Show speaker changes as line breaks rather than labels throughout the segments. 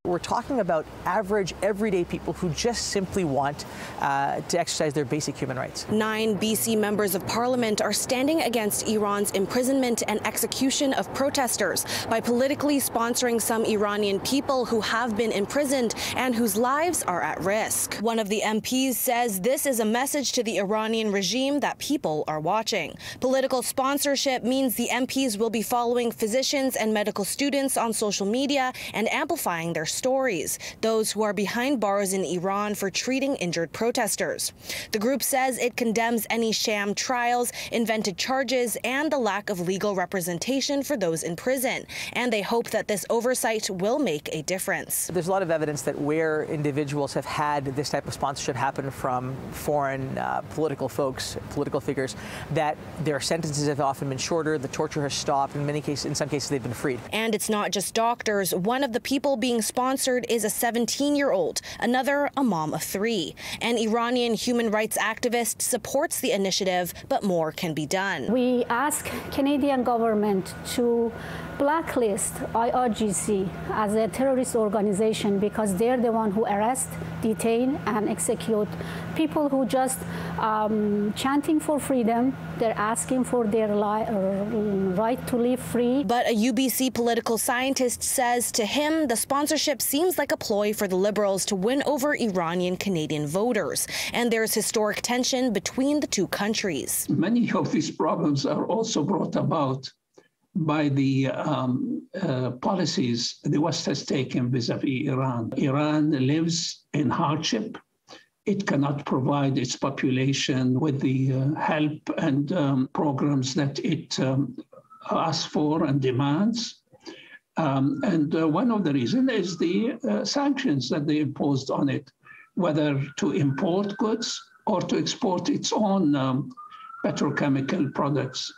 We're talking about average, everyday people who just simply want to exercise their basic human rights. 9
BC members of parliament are standing against Iran's imprisonment and execution of protesters by politically sponsoring some Iranian people who have been imprisoned and whose lives are at risk. One of the MPs says this is a message to the Iranian regime that people are watching. Political sponsorship means the MPs will be following physicians and medical students on social media and amplifying their stories, those who are behind bars in Iran for treating injured protesters. The group says it condemns any sham trials, invented charges, and the lack of legal representation for those in prison, and they hope that this oversight will make a difference.
There's a lot of evidence that where individuals have had this type of sponsorship happen from foreign political folks, political figures, that their sentences have often been shorter, the torture has stopped, in some cases they've been freed.
And it's not just doctors. One of the people being sponsored is a 17-year-old, another a mom of 3. An Iranian human rights activist supports the initiative, but more can be done.
We ask Canadian government to blacklist IRGC as a terrorist organization because they're the one who arrest, detain, and execute people who just chanting for freedom. They're asking for their right to live free.
But a UBC political scientist says to him the sponsorship seems like a ploy for the Liberals to win over Iranian Canadian voters. And there's historic tension between the two countries.
Many of these problems are also brought about by the policies the West has taken vis-a-vis Iran. Iran lives in hardship. It cannot provide its population with the help and programs that it asks for and demands. And one of the reasons is the sanctions that they imposed on it, whether to import goods or to export its own petrochemical products.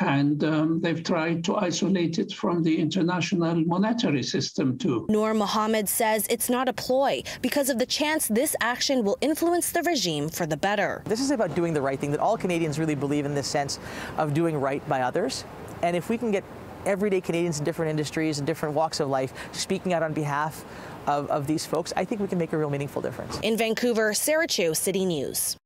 And they've tried to isolate it from the international monetary system, too.
Noor Mohammed says it's not a ploy because of the chance this action will influence the regime for the better.
This is about doing the right thing, that all Canadians really believe in this sense of doing right by others. And if we can get everyday Canadians in different industries and different walks of life speaking out on behalf of these folks, I think we can make a real meaningful difference.
In Vancouver, Sarah Chu, City News.